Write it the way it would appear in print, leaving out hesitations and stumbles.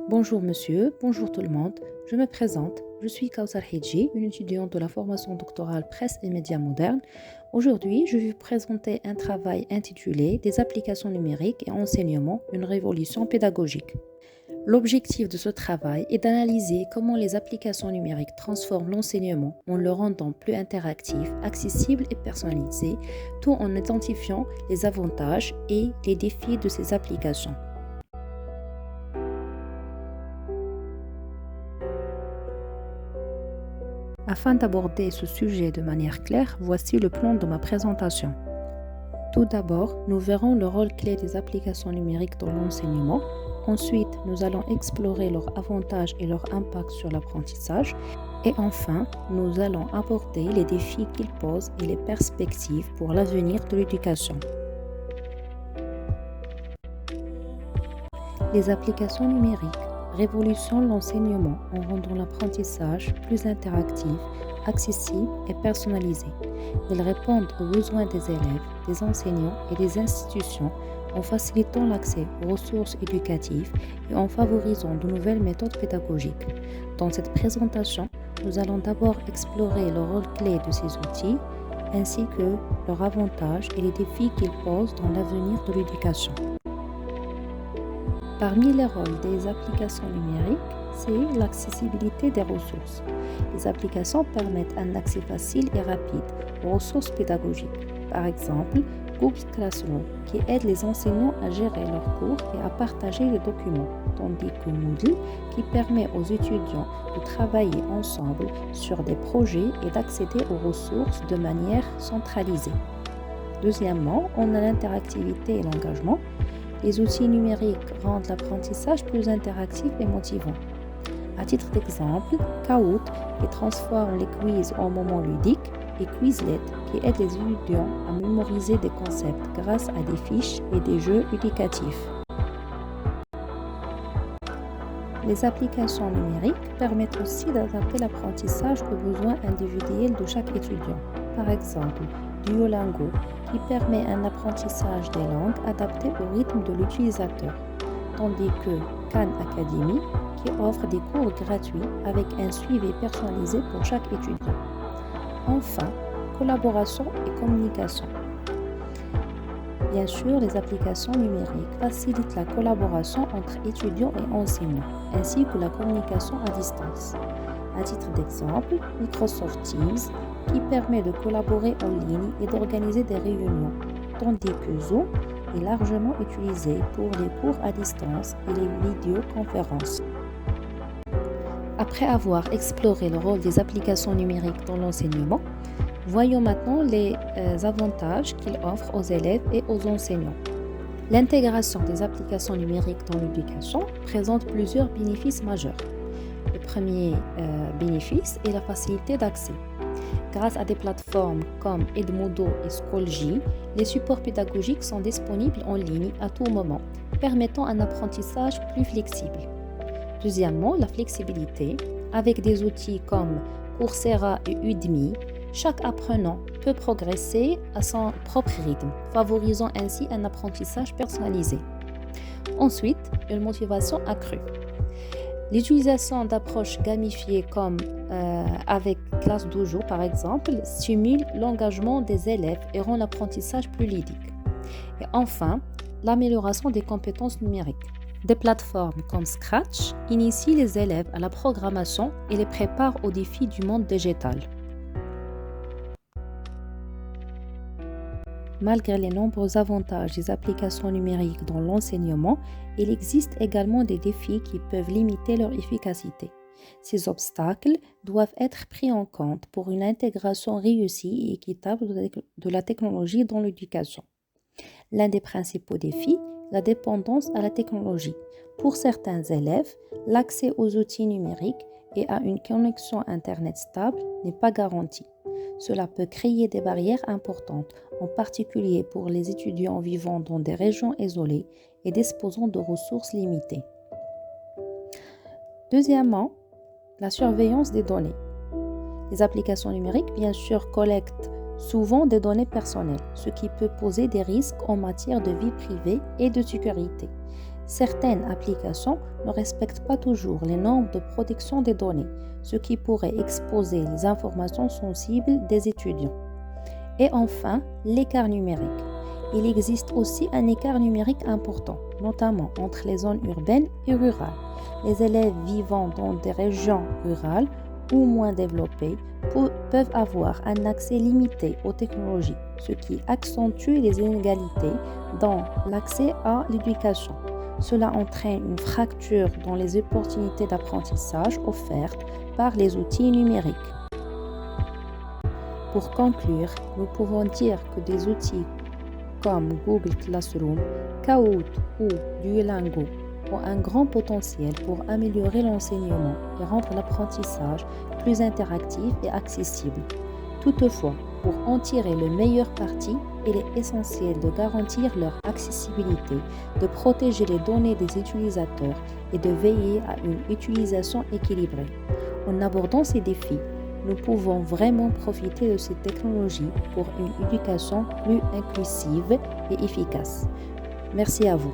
Bonjour monsieur, bonjour tout le monde, je me présente, je suis Kawsar Hedji, une étudiante de la formation doctorale presse et médias modernes. Aujourd'hui, je vais vous présenter un travail intitulé Des applications numériques et enseignement, une révolution pédagogique. L'objectif de ce travail est d'analyser comment les applications numériques transforment l'enseignement en le rendant plus interactif, accessible et personnalisé, tout en identifiant les avantages et les défis de ces applications. Afin d'aborder ce sujet de manière claire, voici le plan de ma présentation. Tout d'abord, nous verrons le rôle clé des applications numériques dans l'enseignement. Ensuite, nous allons explorer leurs avantages et leur impact sur l'apprentissage. Et enfin, nous allons aborder les défis qu'ils posent et les perspectives pour l'avenir de l'éducation. Les applications numériques révolutionnent l'enseignement en rendant l'apprentissage plus interactif, accessible et personnalisé. Elles répondent aux besoins des élèves, des enseignants et des institutions en facilitant l'accès aux ressources éducatives et en favorisant de nouvelles méthodes pédagogiques. Dans cette présentation, nous allons d'abord explorer le rôle clé de ces outils ainsi que leurs avantages et les défis qu'ils posent dans l'avenir de l'éducation. Parmi les rôles des applications numériques, c'est l'accessibilité des ressources. Les applications permettent un accès facile et rapide aux ressources pédagogiques. Par exemple, Google Classroom, qui aide les enseignants à gérer leurs cours et à partager les documents, tandis que Moodle, qui permet aux étudiants de travailler ensemble sur des projets et d'accéder aux ressources de manière centralisée. Deuxièmement, on a l'interactivité et l'engagement. Les outils numériques rendent l'apprentissage plus interactif et motivant. À titre d'exemple, Kahoot qui transforme les quiz en moments ludiques et Quizlet qui aide les étudiants à mémoriser des concepts grâce à des fiches et des jeux éducatifs. Les applications numériques permettent aussi d'adapter l'apprentissage aux besoins individuels de chaque étudiant. Par exemple, Duolingo qui permet un apprentissage des langues adapté au rythme de l'utilisateur, tandis que Khan Academy qui offre des cours gratuits avec un suivi personnalisé pour chaque étudiant. Enfin, collaboration et communication. Bien sûr, les applications numériques facilitent la collaboration entre étudiants et enseignants, ainsi que la communication à distance. À titre d'exemple, Microsoft Teams qui permet de collaborer en ligne et d'organiser des réunions, tandis que Zoom est largement utilisé pour les cours à distance et les vidéoconférences. Après avoir exploré le rôle des applications numériques dans l'enseignement, voyons maintenant les avantages qu'ils offrent aux élèves et aux enseignants. L'intégration des applications numériques dans l'éducation présente plusieurs bénéfices majeurs. Le premier bénéfice est la facilité d'accès. Grâce à des plateformes comme Edmodo et Schoology, les supports pédagogiques sont disponibles en ligne à tout moment, permettant un apprentissage plus flexible. Deuxièmement, la flexibilité. Avec des outils comme Coursera et Udemy, chaque apprenant peut progresser à son propre rythme, favorisant ainsi un apprentissage personnalisé. Ensuite, une motivation accrue. L'utilisation d'approches gamifiées comme avec Classe Dojo par exemple stimule l'engagement des élèves et rend l'apprentissage plus ludique. Et enfin, l'amélioration des compétences numériques. Des plateformes comme Scratch initient les élèves à la programmation et les préparent aux défis du monde digital. Malgré les nombreux avantages des applications numériques dans l'enseignement, il existe également des défis qui peuvent limiter leur efficacité. Ces obstacles doivent être pris en compte pour une intégration réussie et équitable de la technologie dans l'éducation. L'un des principaux défis, la dépendance à la technologie. Pour certains élèves, l'accès aux outils numériques et à une connexion Internet stable n'est pas garanti. Cela peut créer des barrières importantes, en particulier pour les étudiants vivant dans des régions isolées et disposant de ressources limitées. Deuxièmement, la surveillance des données. Les applications numériques, bien sûr, collectent souvent des données personnelles, ce qui peut poser des risques en matière de vie privée et de sécurité. Certaines applications ne respectent pas toujours les normes de protection des données, ce qui pourrait exposer les informations sensibles des étudiants. Et enfin, l'écart numérique. Il existe aussi un écart numérique important, notamment entre les zones urbaines et rurales. Les élèves vivant dans des régions rurales ou moins développées peuvent avoir un accès limité aux technologies, ce qui accentue les inégalités dans l'accès à l'éducation. Cela entraîne une fracture dans les opportunités d'apprentissage offertes par les outils numériques. Pour conclure, nous pouvons dire que des outils comme Google Classroom, Kahoot ou Duolingo ont un grand potentiel pour améliorer l'enseignement et rendre l'apprentissage plus interactif et accessible. Toutefois, pour en tirer le meilleur parti, il est essentiel de garantir leur accessibilité, de protéger les données des utilisateurs et de veiller à une utilisation équilibrée. En abordant ces défis, nous pouvons vraiment profiter de ces technologies pour une éducation plus inclusive et efficace. Merci à vous.